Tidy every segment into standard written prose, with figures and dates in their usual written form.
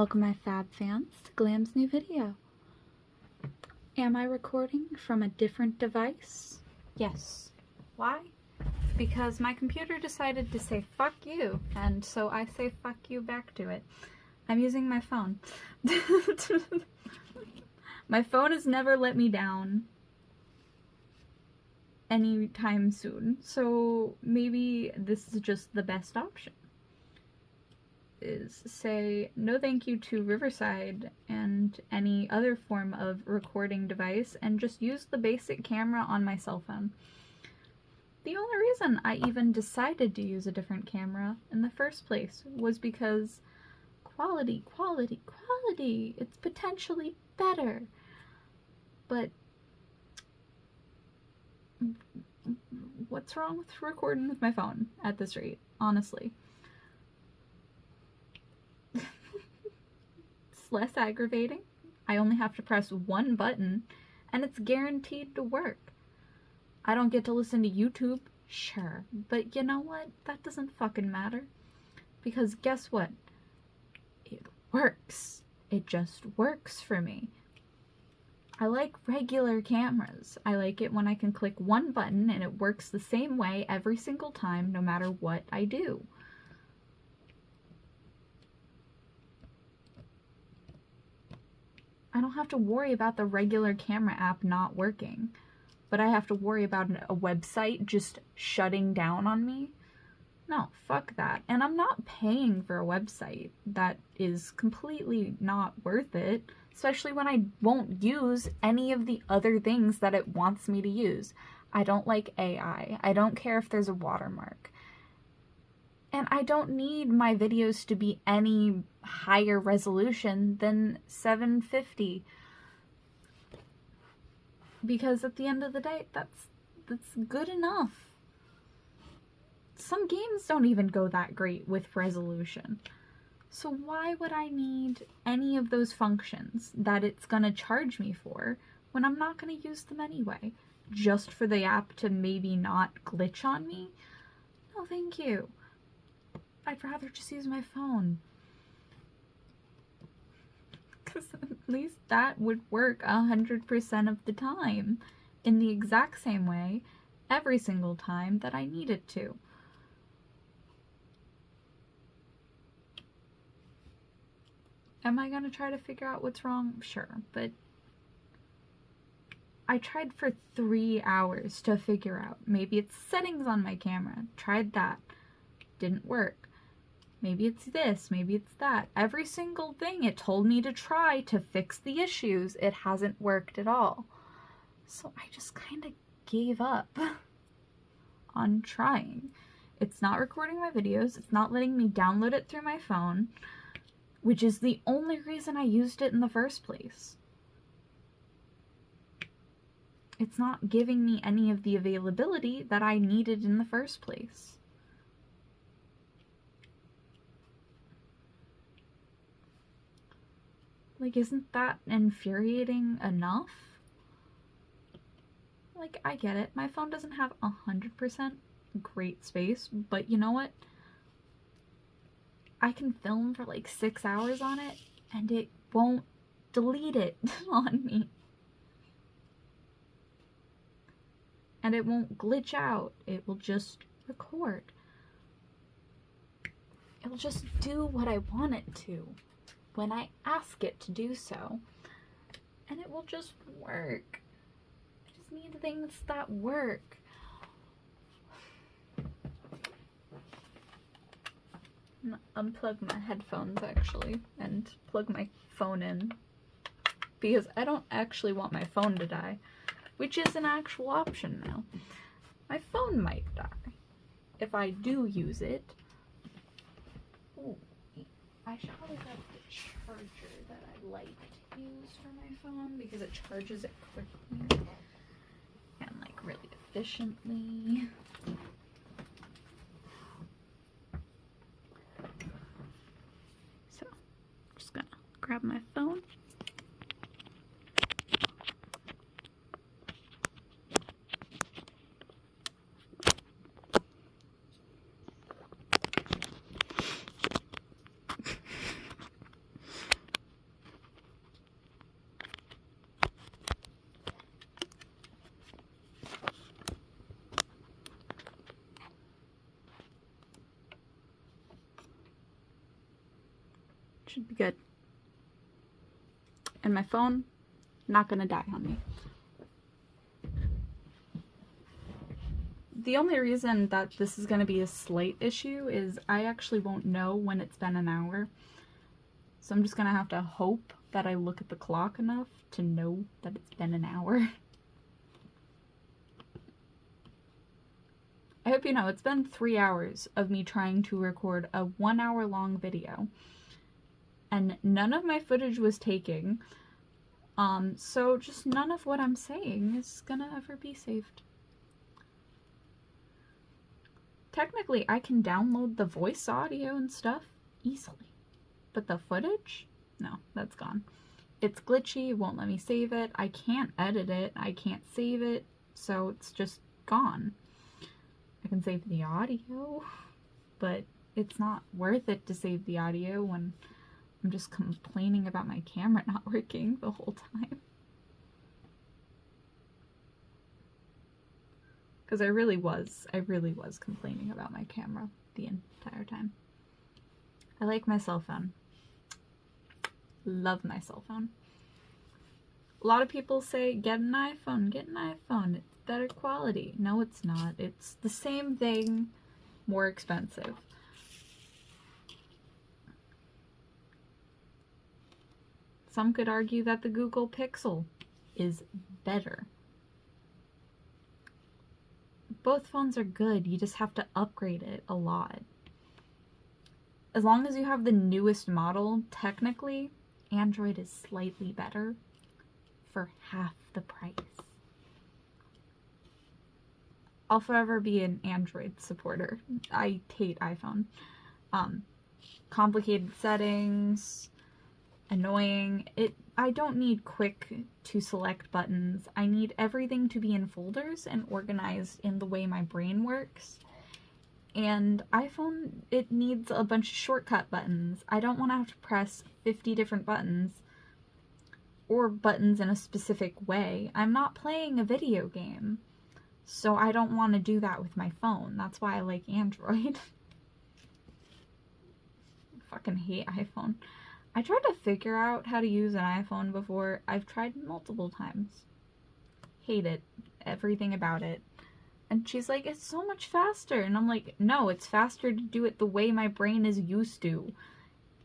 Welcome my fab fans to Glam's new video. Am I recording from a different device? Yes. Why? Because my computer decided to say fuck you, and so I say fuck you back to it. I'm using my phone. My phone has never let me down anytime soon, so maybe this is just the best option. Is say no thank you to Riverside and any other form of recording device and just use the basic camera on my cell phone. The only reason I even decided to use a different camera in the first place was because quality, it's potentially better. But what's wrong with recording with my phone at this rate, honestly? It's less aggravating. I only have to press one button and it's guaranteed to work. I don't get to listen to YouTube, sure, but you know what? That doesn't fucking matter. Because guess what? It works. It just works for me. I like regular cameras. I like it when I can click one button and it works the same way every single time, no matter what I do. I don't have to worry about the regular camera app not working, but I have to worry about a website just shutting down on me. No, fuck that. And I'm not paying for a website. That is completely not worth it, especially when I won't use any of the other things that it wants me to use. I don't like AI. I don't care if there's a watermark. And I don't need my videos to be any higher resolution than 750. Because at the end of the day, that's good enough. Some games don't even go that great with resolution. So why would I need any of those functions that it's gonna charge me for when I'm not gonna use them anyway? Just for the app to maybe not glitch on me? No, thank you. I'd rather just use my phone. Because at least that would work 100% of the time in the exact same way every single time that I need it to. Am I going to try to figure out what's wrong? Sure, but I tried for 3 hours to figure out. Maybe it's settings on my camera. Tried that. Didn't work. Maybe it's this, maybe it's that. Every single thing it told me to try to fix the issues, it hasn't worked at all. So I just kind of gave up on trying. It's not recording my videos, it's not letting me download it through my phone, which is the only reason I used it in the first place. It's not giving me any of the availability that I needed in the first place. Like, isn't that infuriating enough? Like, I get it. My phone doesn't have 100% great space, but you know what? I can film for like 6 hours on it, and it won't delete it on me. And it won't glitch out. It will just record. It'll just do what I want it to when I ask it to do so, and it will just work. I just need things that work. Unplug my headphones actually and plug my phone in, because I don't actually want my phone to die, which is an actual option now. My phone might die if I do use it. Ooh, I should probably grab the charger that I like to use for my phone because it charges it quickly and like really efficiently. So I'm just gonna grab my phone. Should be good. And my phone, not gonna die on me. The only reason that this is gonna be a slight issue is I actually won't know when it's been an hour. So I'm just gonna have to hope that I look at the clock enough to know that it's been an hour. I hope you know, it's been 3 hours of me trying to record a 1 hour long video. And none of my footage was taking. So just none of what I'm saying is gonna ever be saved. Technically, I can download the voice audio and stuff easily. But the footage? No, that's gone. It's glitchy, it won't let me save it. I can't edit it, I can't save it, so it's just gone. I can save the audio, but it's not worth it to save the audio when I'm just complaining about my camera not working the whole time. Because I really was complaining about my camera the entire time. I like my cell phone. Love my cell phone. A lot of people say, get an iPhone, it's better quality. No, it's not. It's the same thing, more expensive. Some could argue that the Google Pixel is better. Both phones are good, you just have to upgrade it a lot. As long as you have the newest model, technically, Android is slightly better for half the price. I'll forever be an Android supporter. I hate iPhone. Complicated settings, annoying. I don't need quick to select buttons. I need everything to be in folders and organized in the way my brain works. And iPhone, it needs a bunch of shortcut buttons. I don't want to have to press 50 different buttons or buttons in a specific way. I'm not playing a video game, so I don't want to do that with my phone. That's why I like Android. I fucking hate iPhone. I tried to figure out how to use an iPhone before. I've tried multiple times. Hate it. Everything about it. And she's like, it's so much faster. And I'm like, no, it's faster to do it the way my brain is used to.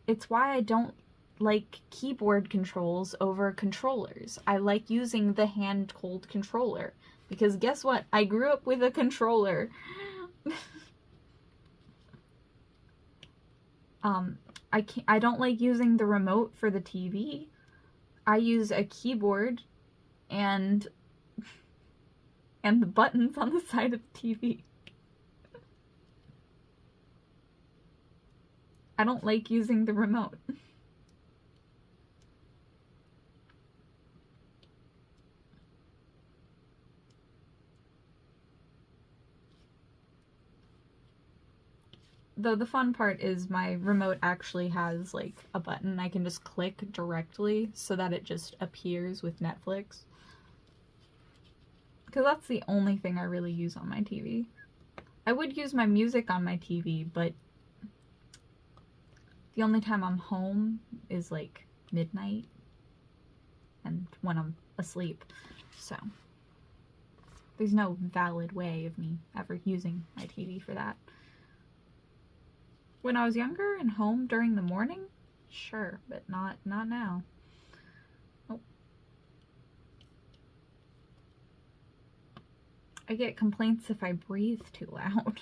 It's why I don't like keyboard controls over controllers. I like using the hand-hold controller. Because guess what? I grew up with a controller. I don't like using the remote for the TV. I use a keyboard and the buttons on the side of the TV. I don't like using the remote. Though the fun part is my remote actually has like a button I can just click directly so that it just appears with Netflix. Because that's the only thing I really use on my TV. I would use my music on my TV, but the only time I'm home is like midnight and when I'm asleep. So there's no valid way of me ever using my TV for that. When I was younger and home during the morning, sure, but not now. Oh. I get complaints if I breathe too loud.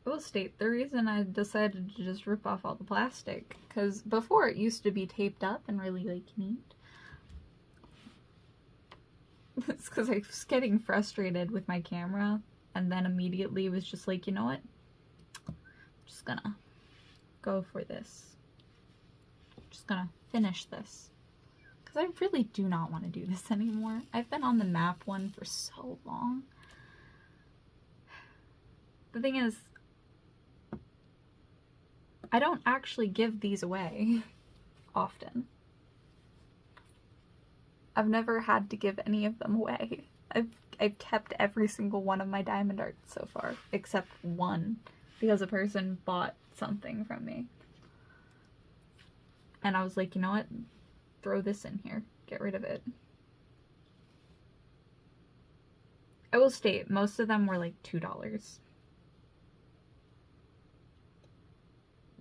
I will state the reason I decided to just rip off all the plastic, because before it used to be taped up and really like neat. It's because I was getting frustrated with my camera and then immediately was just like, you know what? I'm just gonna go for this. I'm just gonna finish this. Because I really do not want to do this anymore. I've been on the map one for so long. The thing is, I don't actually give these away often. I've never had to give any of them away. I've kept every single one of my diamond arts so far, except one, because a person bought something from me. And I was like, you know what? Throw this in here. Get rid of it. I will state, most of them were like $2.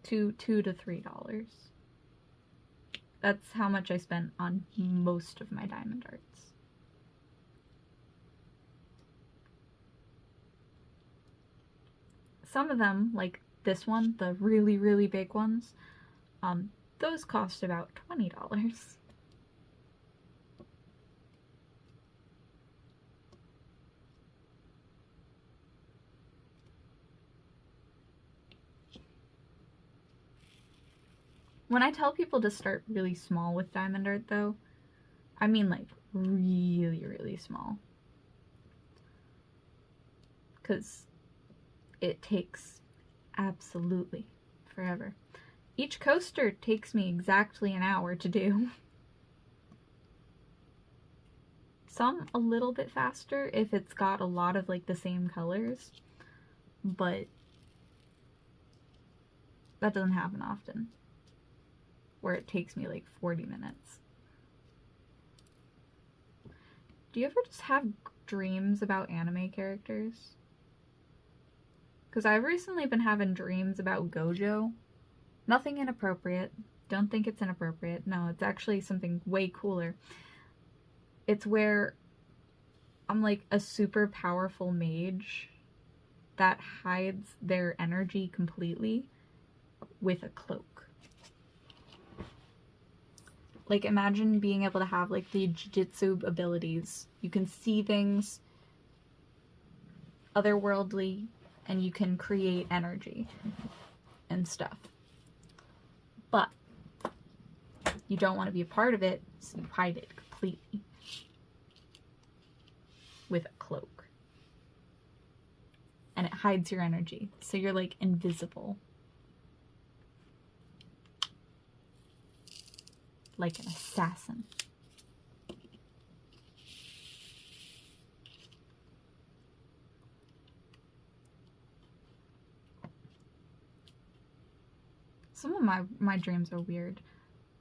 $2 to $3. That's how much I spent on most of my diamond arts. Some of them, like this one, the really, really big ones, those cost about $20. When I tell people to start really small with diamond art, though, I mean like really, really small. Because it takes absolutely forever. Each coaster takes me exactly an hour to do. Some a little bit faster if it's got a lot of like the same colors, but that doesn't happen often. Where it takes me like 40 minutes. Do you ever just have dreams about anime characters? Because I've recently been having dreams about Gojo. Nothing inappropriate. Don't think it's inappropriate. No, it's actually something way cooler. It's where I'm like a super powerful mage that hides their energy completely with a cloak. Like, imagine being able to have, like, the jiu-jitsu abilities. You can see things otherworldly, and you can create energy and stuff. But you don't want to be a part of it, so you hide it completely with a cloak. And it hides your energy, so you're, like, invisible. Like an assassin. Some of my dreams are weird.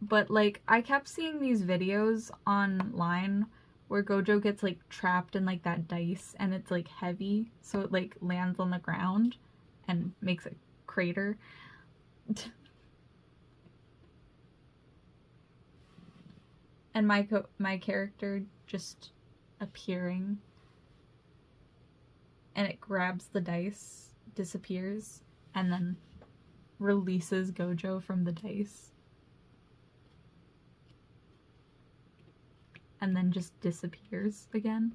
But like, I kept seeing these videos online where Gojo gets like trapped in like that dice and it's like heavy, so it like lands on the ground and makes a crater. And my character just appearing, and it grabs the dice, disappears, and then releases Gojo from the dice. And then just disappears again.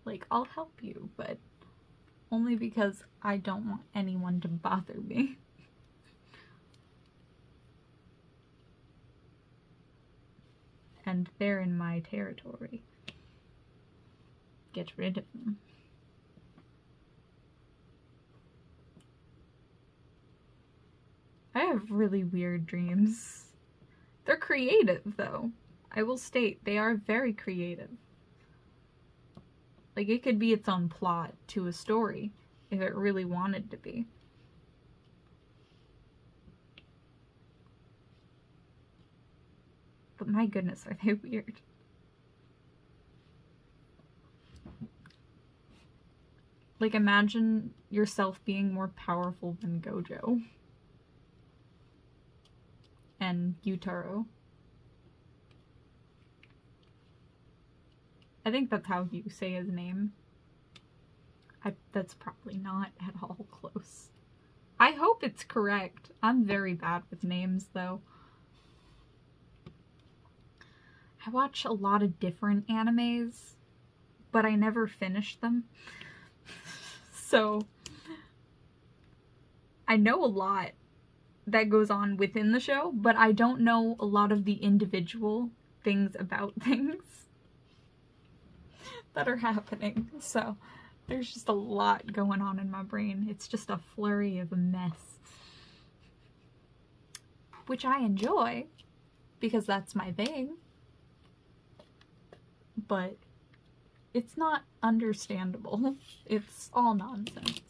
Like, I'll help you, but only because I don't want anyone to bother me. And they're in my territory. Get rid of them. I have really weird dreams. They're creative, though. I will state, they are very creative. Like, it could be its own plot to a story if it really wanted to be. But my goodness, are they weird. Like, imagine yourself being more powerful than Gojo. And Yutaro. I think that's how you say his name. That's probably not at all close. I hope it's correct. I'm very bad with names, though. I watch a lot of different animes, but I never finish them. So, I know a lot that goes on within the show, but I don't know a lot of the individual things about things that are happening. So, there's just a lot going on in my brain. It's just a flurry of a mess. Which I enjoy, because that's my thing. But it's not understandable. It's all nonsense.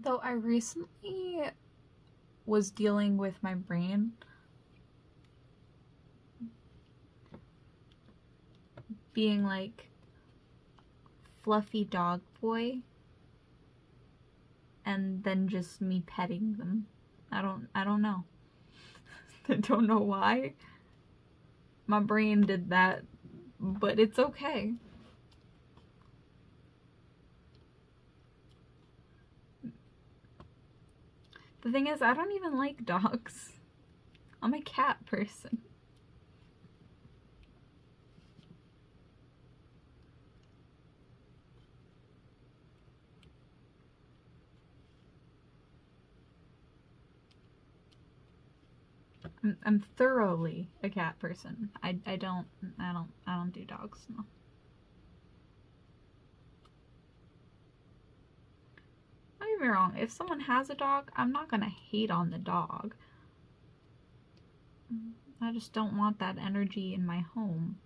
Though I recently was dealing with my brain being like fluffy dog boy and then just me petting them. I don't know. I don't know why my brain did that, but it's okay. The thing is, I don't even like dogs. I'm a cat person. I'm thoroughly a cat person. I don't do dogs, no. Don't get me wrong, if someone has a dog, I'm not gonna hate on the dog. I just don't want that energy in my home.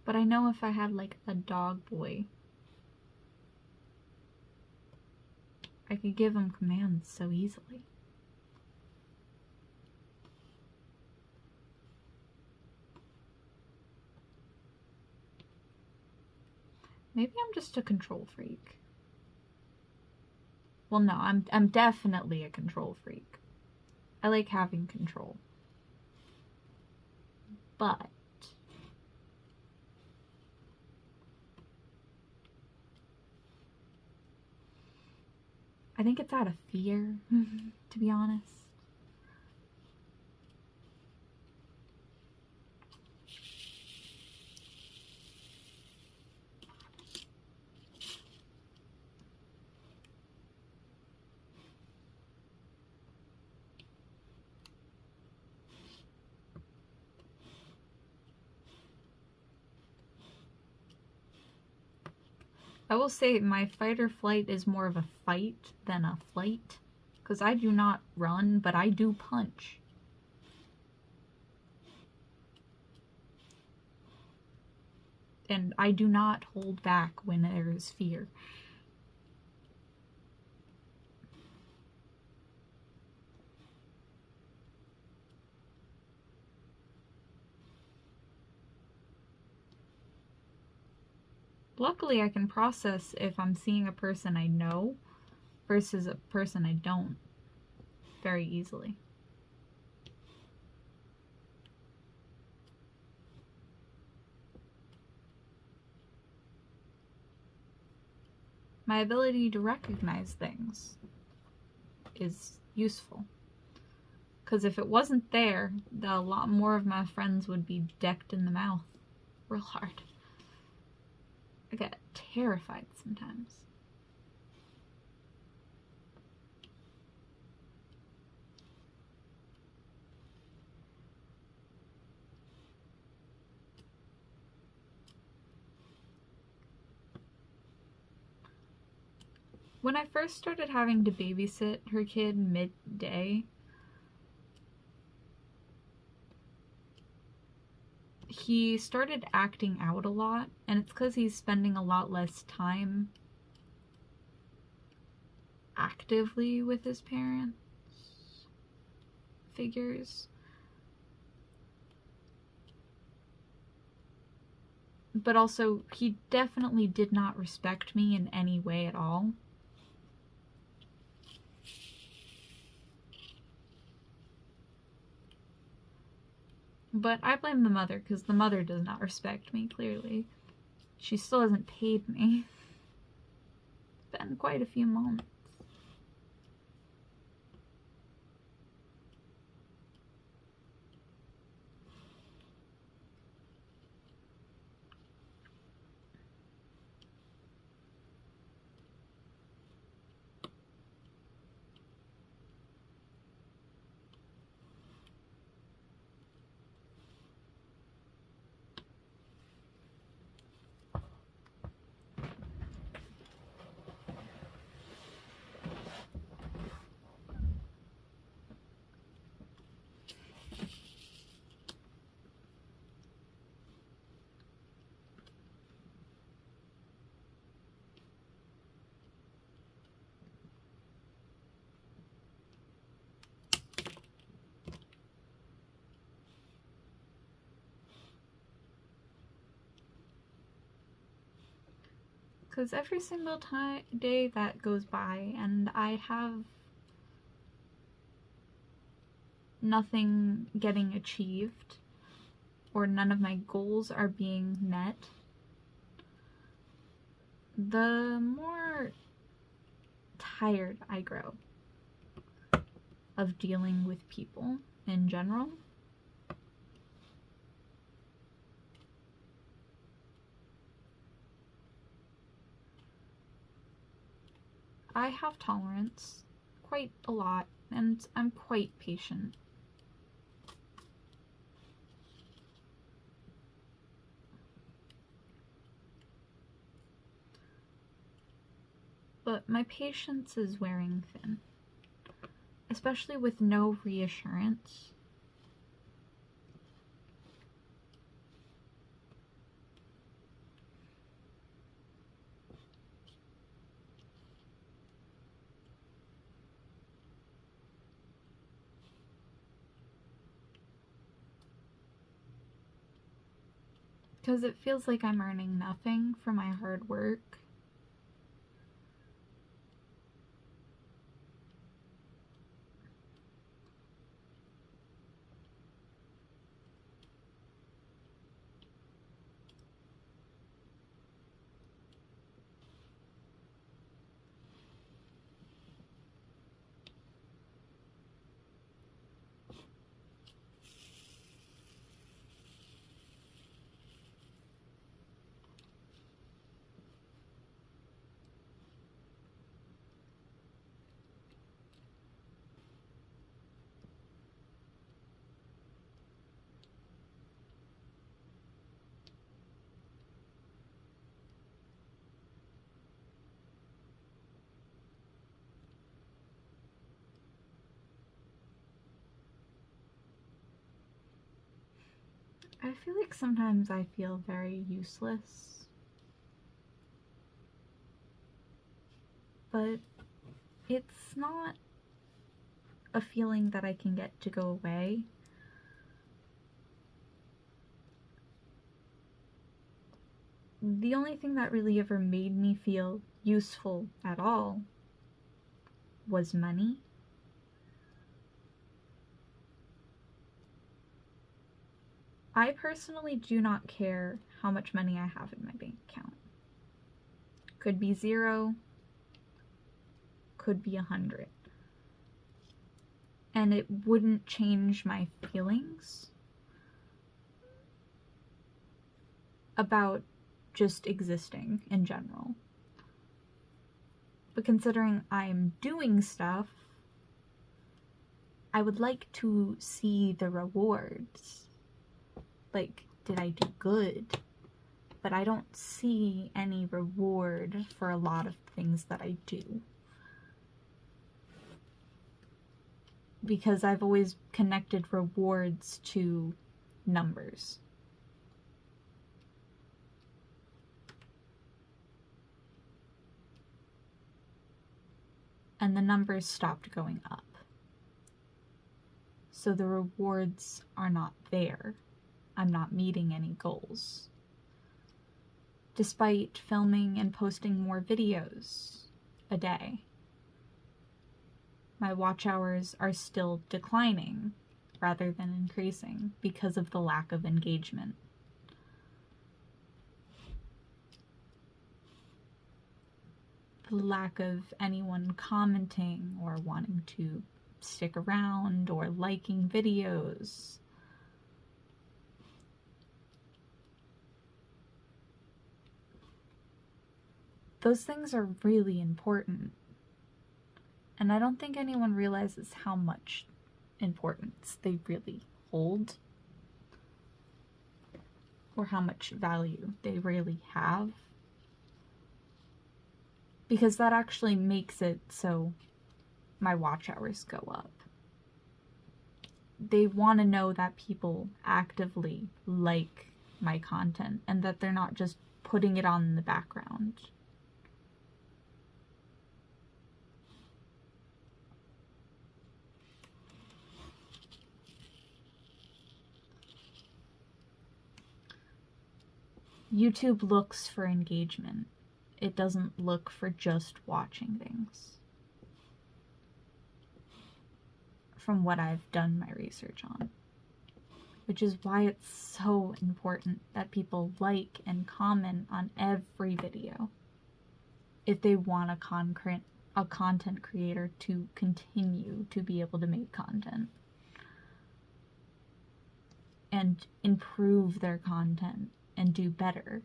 But I know if I had like a dog boy, I could give him commands so easily. Maybe I'm just a control freak. Well, no, I'm definitely a control freak. I like having control. But I think it's out of fear, to be honest. I will say my fight or flight is more of a fight than a flight, because I do not run, but I do punch. And I do not hold back when there is fear. Luckily, I can process if I'm seeing a person I know, versus a person I don't very easily. My ability to recognize things is useful. Because if it wasn't there, a lot more of my friends would be decked in the mouth real hard. I get terrified sometimes. When I first started having to babysit her kid midday, he started acting out a lot, and it's because he's spending a lot less time actively with his parents figures. But also, he definitely did not respect me in any way at all. But I blame the mother, because the mother does not respect me, clearly. She still hasn't paid me. It's been quite a few months. Because every single day that goes by and I have nothing getting achieved or none of my goals are being met, the more tired I grow of dealing with people in general. I have tolerance, quite a lot, and I'm quite patient. But my patience is wearing thin, especially with no reassurance. Because it feels like I'm earning nothing for my hard work. I feel like sometimes I feel very useless, but it's not a feeling that I can get to go away. The only thing that really ever made me feel useful at all was money. I personally do not care how much money I have in my bank account. Could be 0, could be 100. And it wouldn't change my feelings about just existing in general. But considering I'm doing stuff, I would like to see the rewards. Like, did I do good? But I don't see any reward for a lot of things that I do. Because I've always connected rewards to numbers. And the numbers stopped going up. So the rewards are not there. I'm not meeting any goals. Despite filming and posting more videos a day, my watch hours are still declining rather than increasing because of the lack of engagement. The lack of anyone commenting or wanting to stick around or liking videos. Those things are really important. And I don't think anyone realizes how much importance they really hold. Or how much value they really have. Because that actually makes it so my watch hours go up. They want to know that people actively like my content and that they're not just putting it on in the background. YouTube looks for engagement. It doesn't look for just watching things. From what I've done my research on. Which is why it's so important that people like and comment on every video. If they want a content creator to continue to be able to make content. And improve their content and do better.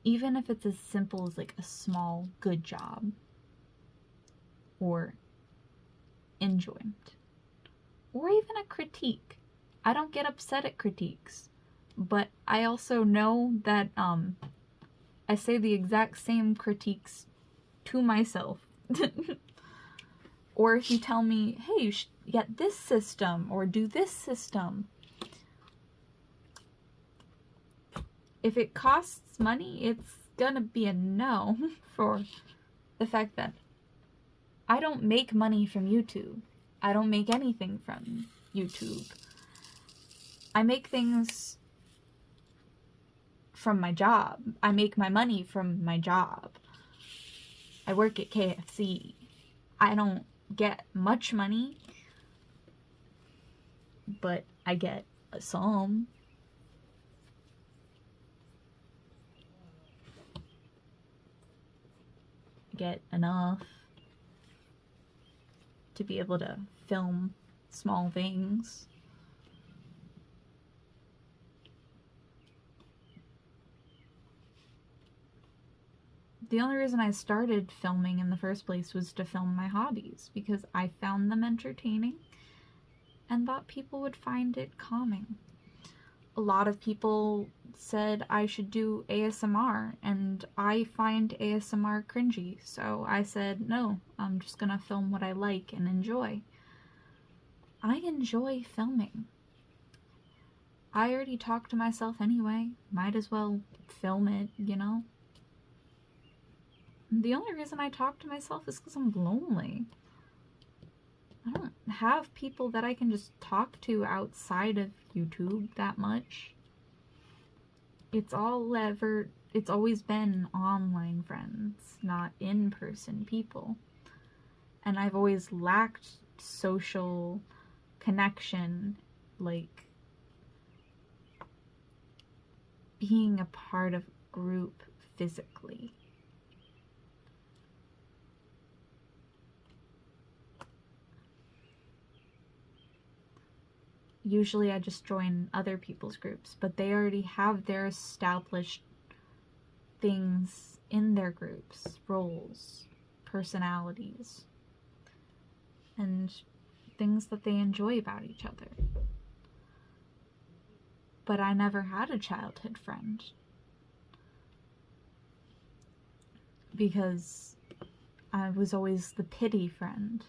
Even if it's as simple as like a small good job or enjoyment or even a critique. I don't get upset at critiques, but I also know that I say the exact same critiques to myself. Or if you tell me, hey, you should get this system or do this system. If it costs money, it's gonna be a no for the fact that I don't make money from YouTube. I don't make anything from YouTube. I make things from my job. I make my money from my job. I work at KFC. I don't get much money, but I get some. Get enough to be able to film small things. The only reason I started filming in the first place was to film my hobbies because I found them entertaining and thought people would find it calming. A lot of people said I should do ASMR, and I find ASMR cringy, so I said, no, I'm just gonna film what I like and enjoy. I enjoy filming. I already talk to myself anyway, might as well film it, you know? The only reason I talk to myself is because I'm lonely. I don't have people that I can just talk to outside of YouTube that much. It's all ever it's always been online friends, not in-person people. And I've always lacked social connection, like being a part of a group physically. Usually I just join other people's groups, but they already have their established things in their groups, roles, personalities, and things that they enjoy about each other. But I never had a childhood friend because I was always the pity friend.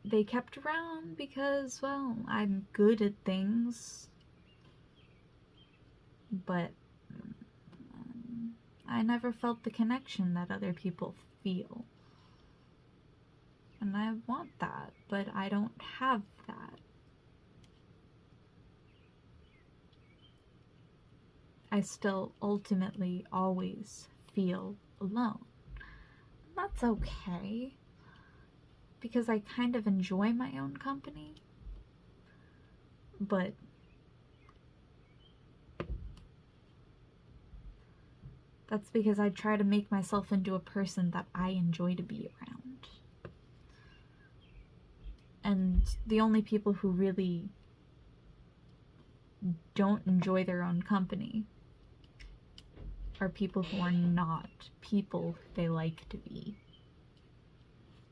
They kept around because, well, I'm good at things, but I never felt the connection that other people feel. And I want that, but I don't have that. I still ultimately always feel alone. That's okay, because I kind of enjoy my own company, but that's because I try to make myself into a person that I enjoy to be around. And the only people who really don't enjoy their own company are people who are not people they like to be.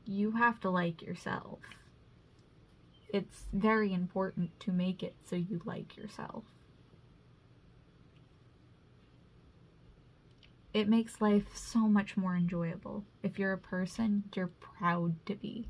You have to like yourself. It's very important to make it so you like yourself. It makes life so much more enjoyable if you're a person you're proud to be.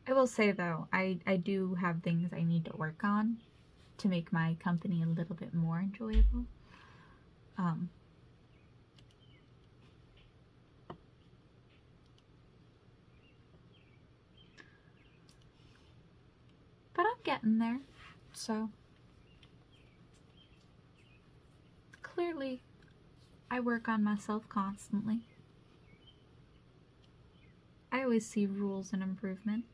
I will say though, I do have things I need to work on to make my company a little bit more enjoyable. But I'm getting there, so clearly I work on myself constantly. I always see rules and improvement.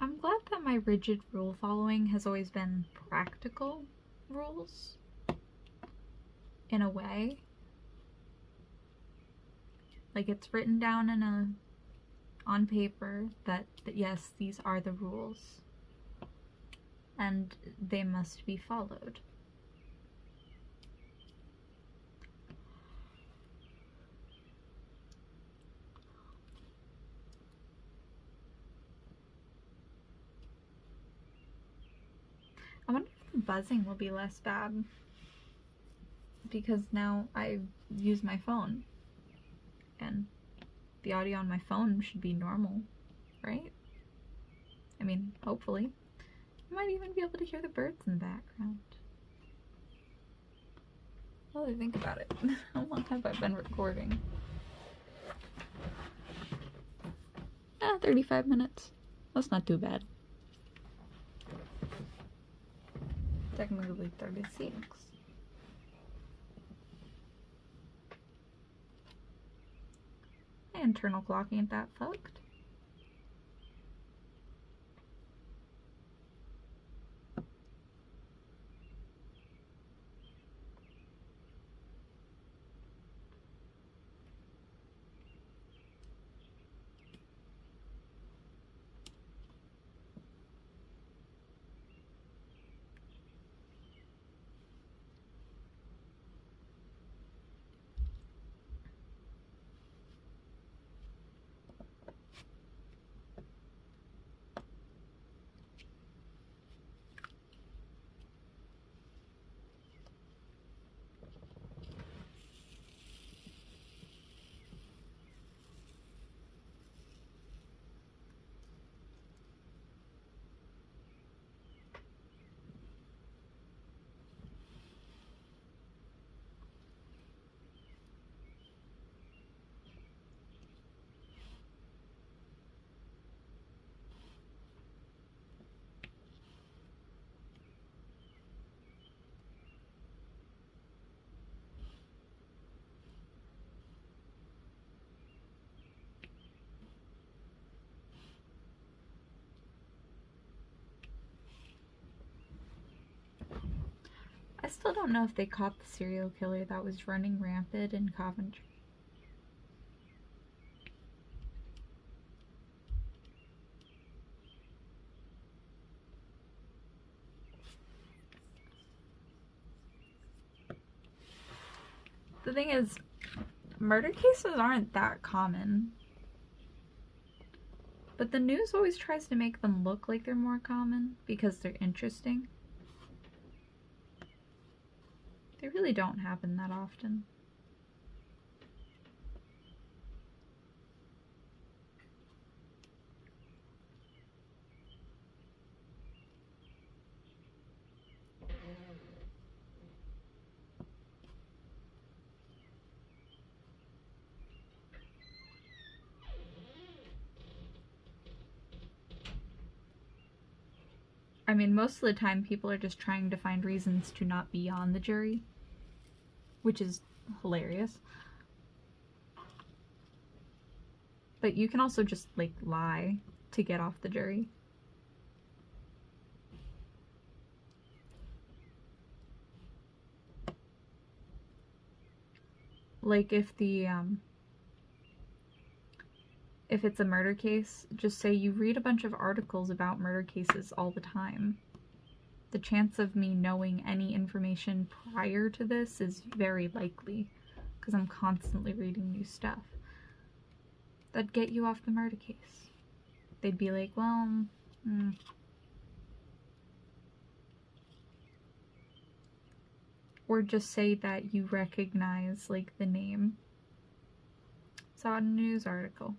I'm glad that my rigid rule following has always been practical rules, in a way. Like it's written down on paper that yes, these are the rules, and they must be followed. buzzing will be less bad because now I use my phone and the audio on my phone should be normal, right? I mean, hopefully. You might even be able to hear the birds in the background. Well, I think about it. How long have I been recording? 35 minutes. That's not too bad. Technically 36. My internal clock ain't that fucked. I still don't know if they caught the serial killer that was running rampant in Coventry. The thing is, murder cases aren't that common. But the news always tries to make them look like they're more common because they're interesting. They really don't happen that often. I mean, most of the time people are just trying to find reasons to not be on the jury, which is hilarious. But you can also just, like, lie to get off the jury. Like, if it's a murder case, just say you read a bunch of articles about murder cases all the time. The chance of me knowing any information prior to this is very likely, because I'm constantly reading new stuff. That'd get you off the murder case. They'd be like, well, Or just say that you recognize, like, the name. Saw a news article.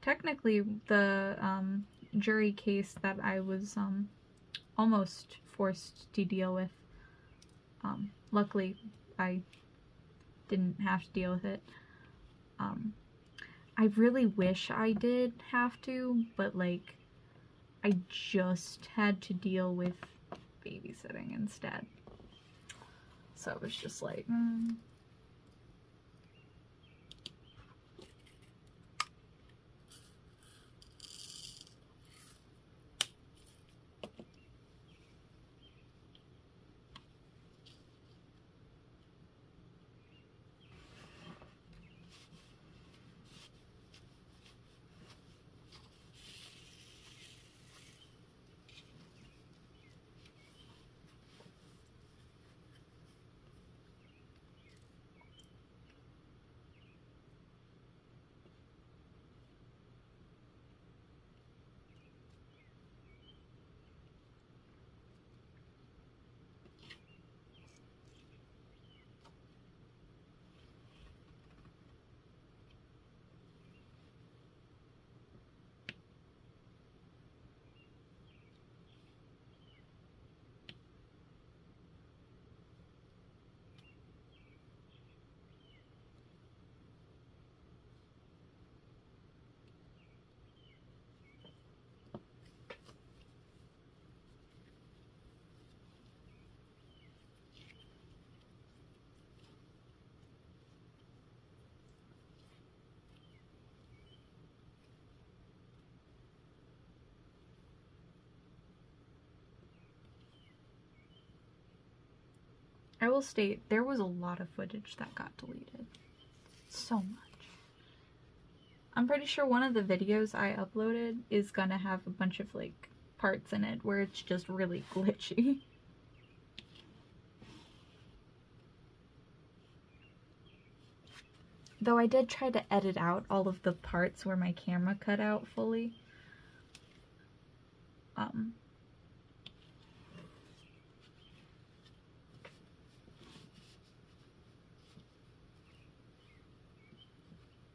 Technically, the jury case that I was almost forced to deal with, luckily I didn't have to deal with it. I really wish I did have to, but, like, I just had to deal with babysitting instead. So it was just like, I will state, there was a lot of footage that got deleted. So much. I'm pretty sure one of the videos I uploaded is gonna have a bunch of, like, parts in it where it's just really glitchy. Though I did try to edit out all of the parts where my camera cut out fully.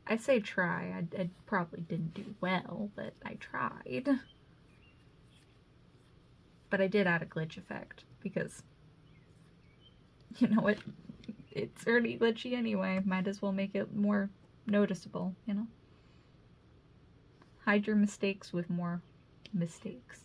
I say try, I probably didn't do well, but I tried. But I did add a glitch effect, because, you know what, it's already glitchy anyway, might as well make it more noticeable, you know? Hide your mistakes with more mistakes.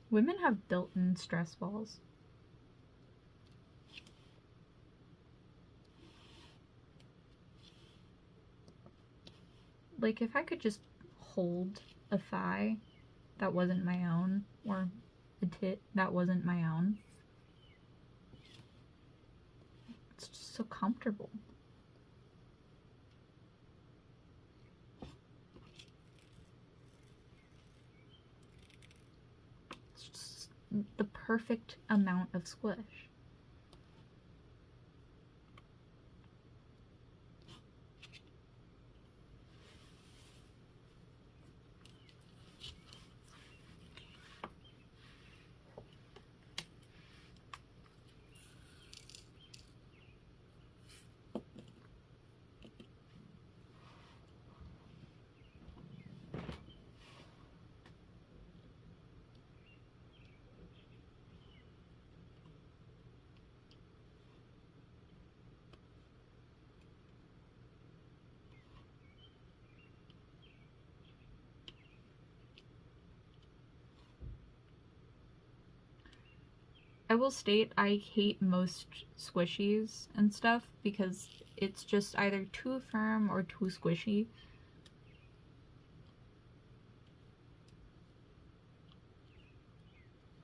Women have built-in stress balls. Like, if I could just hold a thigh that wasn't my own, or a tit that wasn't my own, it's just so comfortable. It's just the perfect amount of squish. I will state I hate most squishies and stuff because it's just either too firm or too squishy.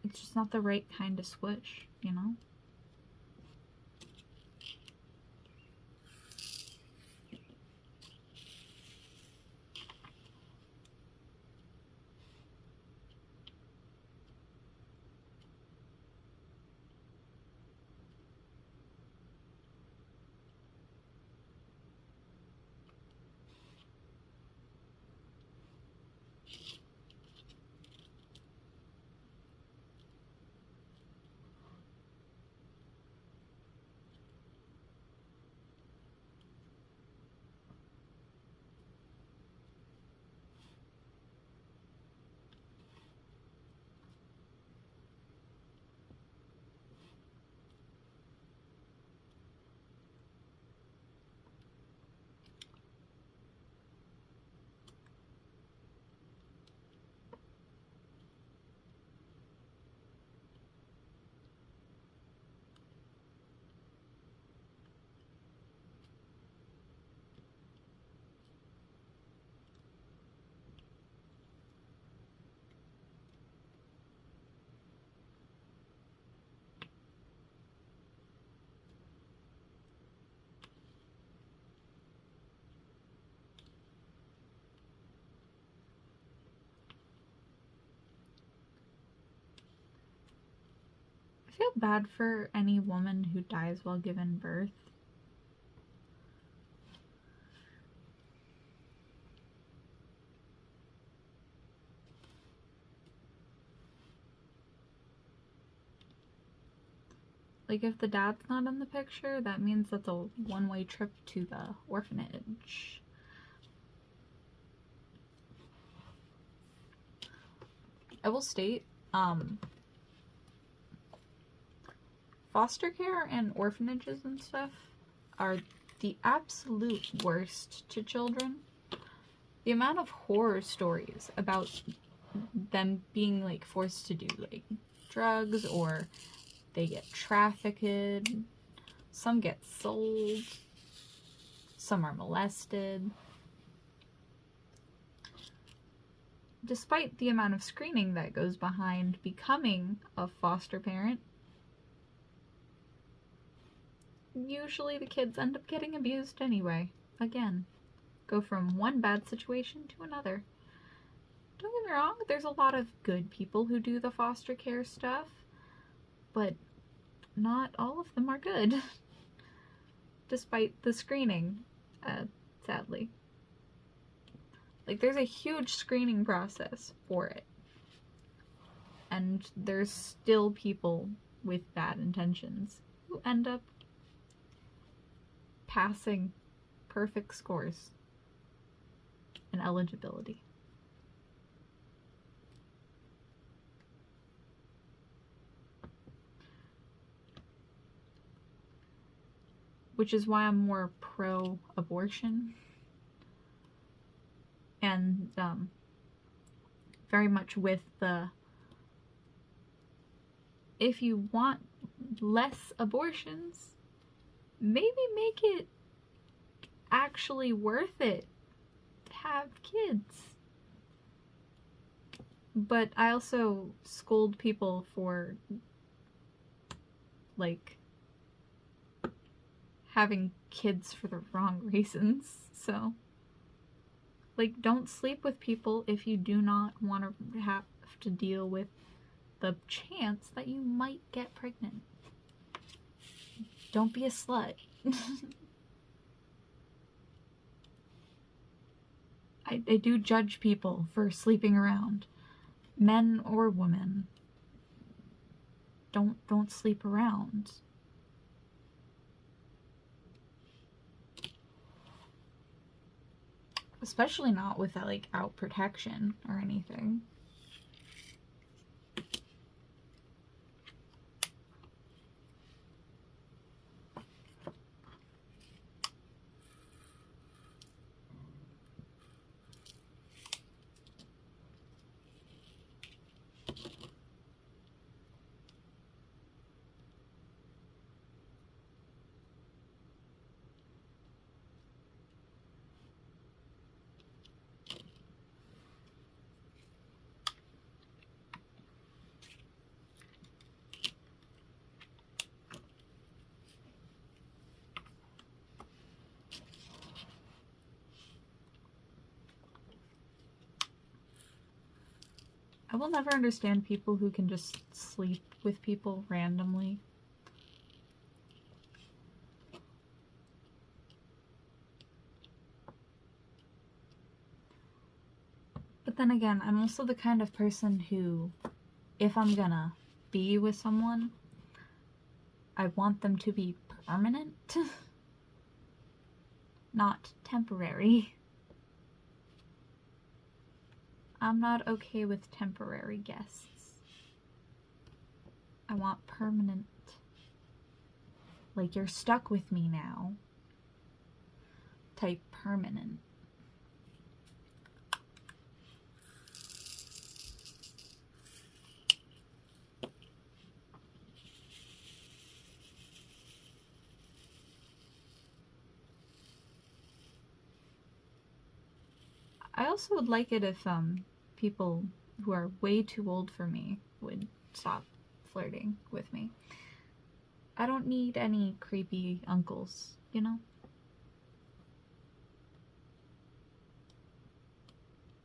It's just not the right kind of squish, you know? I feel bad for any woman who dies while giving birth. Like, if the dad's not in the picture, that means that's a one-way trip to the orphanage. I will state, foster care and orphanages and stuff are the absolute worst to children. The amount of horror stories about them being like forced to do like drugs, or they get trafficked, some get sold, some are molested. Despite the amount of screening that goes behind becoming a foster parent, usually the kids end up getting abused anyway. Again, go from one bad situation to another. Don't get me wrong, there's a lot of good people who do the foster care stuff, but not all of them are good, despite the screening, sadly. Like, there's a huge screening process for it, and there's still people with bad intentions who end up passing perfect scores and eligibility. Which is why I'm more pro-abortion, and very much with the, if you want less abortions, maybe make it actually worth it to have kids. But I also scold people for, like, having kids for the wrong reasons. So, like, don't sleep with people if you do not want to have to deal with the chance that you might get pregnant. Don't be a slut. I do judge people for sleeping around, men or women. Don't sleep around. Especially not with that, like, out protection or anything. I will never understand people who can just sleep with people randomly. But then again, I'm also the kind of person who, if I'm gonna be with someone, I want them to be permanent, not temporary. I'm not okay with temporary guests. I want permanent. Like, you're stuck with me now type permanent. I also would like it if people who are way too old for me would stop flirting with me. I don't need any creepy uncles, you know?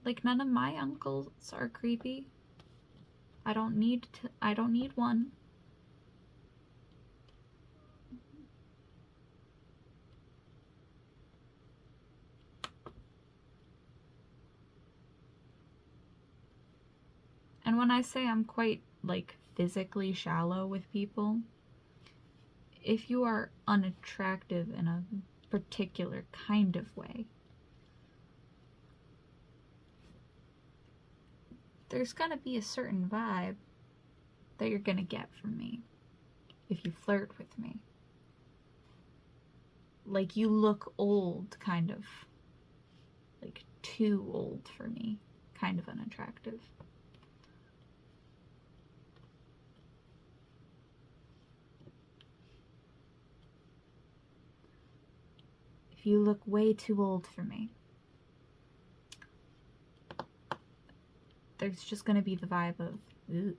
Like, none of my uncles are creepy. I don't need one. And when I say I'm quite, like, physically shallow with people, if you are unattractive in a particular kind of way, there's gonna be a certain vibe that you're gonna get from me if you flirt with me. Like, you look old, kind of. Like, too old for me. Kind of unattractive. you look way too old for me. There's just gonna be the vibe of, ooh.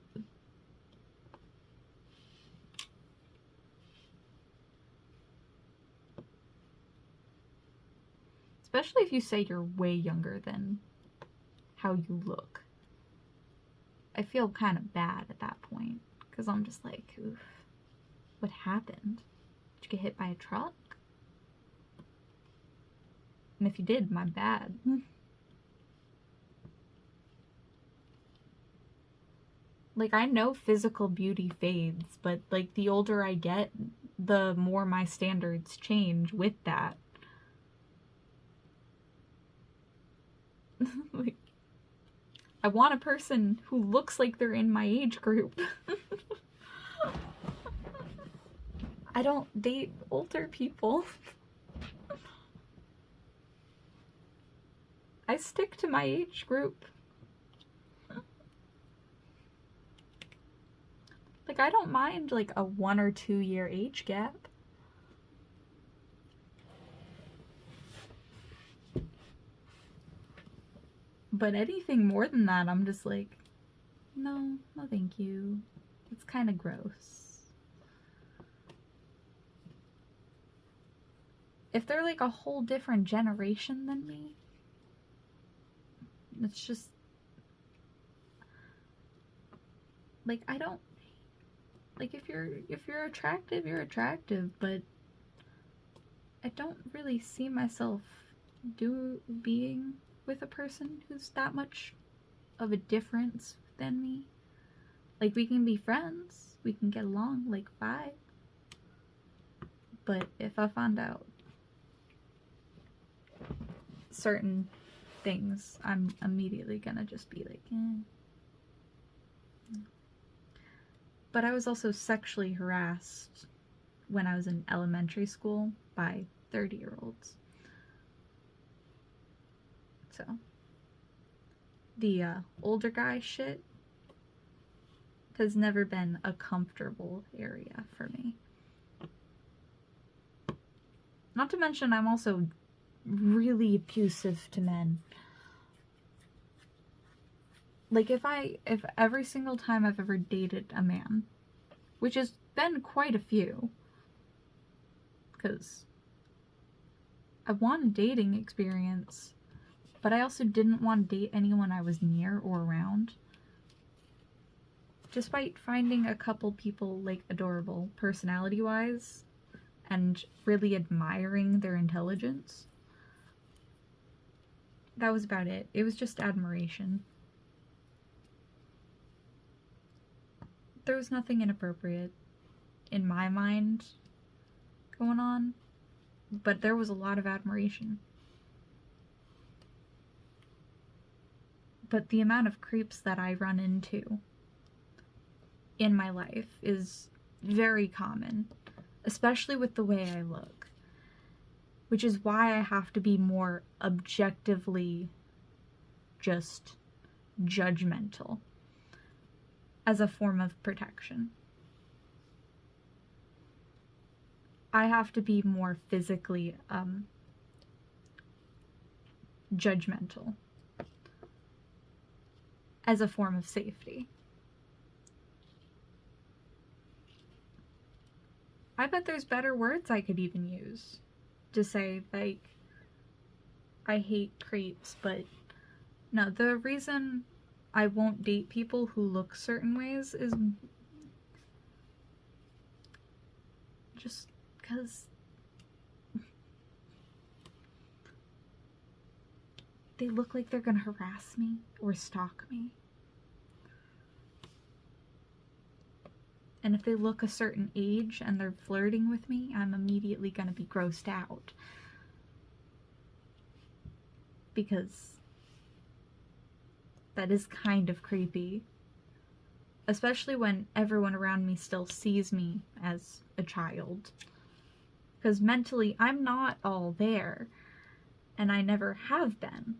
Especially if you say you're way younger than how you look. I feel kind of bad at that point, because I'm just like, oof, what happened? Did you get hit by a truck? And if you did, my bad. Like, I know physical beauty fades, but like the older I get, the more my standards change with that. Like, I want a person who looks like they're in my age group. I don't date older people. I stick to my age group. Like, I don't mind like a 1 or 2 year age gap. But anything more than that, I'm just like, no, no thank you. It's kind of gross. If they're like a whole different generation than me, it's just, like, I don't, like, if you're attractive, you're attractive, but I don't really see myself being with a person who's that much of a difference than me. Like, we can be friends, we can get along, like, bye. But if I find out certain things, I'm immediately gonna just be like, eh. But I was also sexually harassed when I was in elementary school by 30-year-olds. So, the older guy shit has never been a comfortable area for me. Not to mention, I'm also really abusive to men. Like, if every single time I've ever dated a man, which has been quite a few, because I want a dating experience, but I also didn't want to date anyone I was near or around. Despite finding a couple people, like, adorable personality-wise, and really admiring their intelligence, that was about it. It was just admiration. There was nothing inappropriate in my mind going on, but there was a lot of admiration. But the amount of creeps that I run into in my life is very common, especially with the way I look, which is why I have to be more objectively just judgmental as a form of protection. I have to be more physically judgmental as a form of safety. I bet there's better words I could even use to say, like, I hate creeps, but no, the reason I won't date people who look certain ways is just because they look like they're gonna harass me or stalk me. And if they look a certain age and they're flirting with me, I'm immediately gonna be grossed out. Because that is kind of creepy. Especially when everyone around me still sees me as a child. Because mentally, I'm not all there. And I never have been.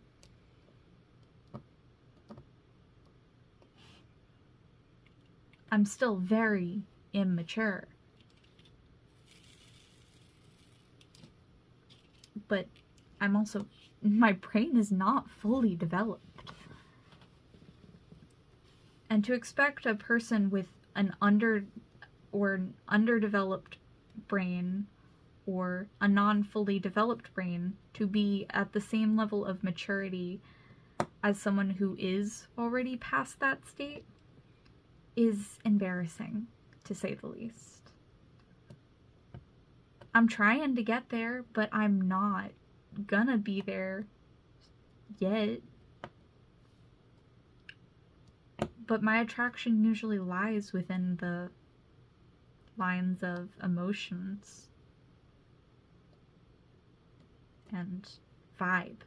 I'm still very immature. but my brain is not fully developed. And to expect a person with an underdeveloped brain or a non-fully developed brain to be at the same level of maturity as someone who is already past that state is embarrassing, to say the least. I'm trying to get there, but I'm not gonna be there yet. But my attraction usually lies within the lines of emotions and vibe.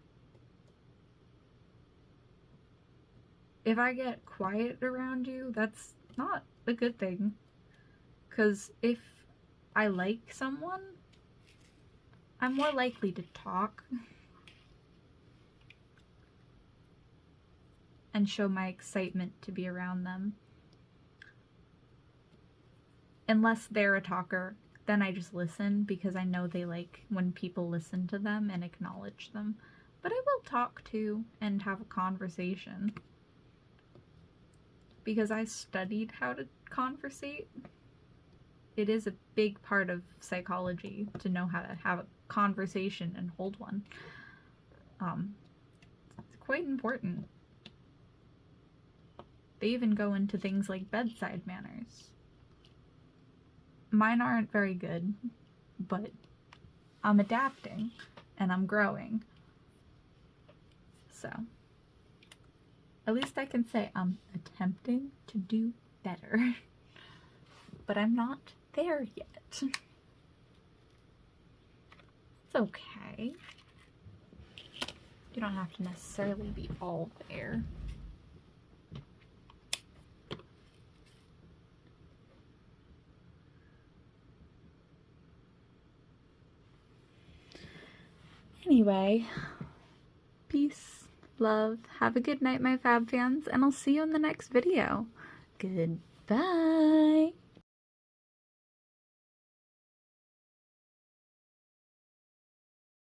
If I get quiet around you, that's not a good thing. 'Cause if I like someone, I'm more likely to talk and show my excitement to be around them. Unless they're a talker, then I just listen because I know they like when people listen to them and acknowledge them. But I will talk to and have a conversation because I studied how to conversate. It is a big part of psychology to know how to have a conversation and hold one. It's quite important. They even go into things like bedside manners. Mine aren't very good, but I'm adapting and I'm growing. So, at least I can say I'm attempting to do better. But I'm not there yet. It's okay. You don't have to necessarily be all there. Anyway, peace, love, have a good night, my fab fans, and I'll see you in the next video. Goodbye.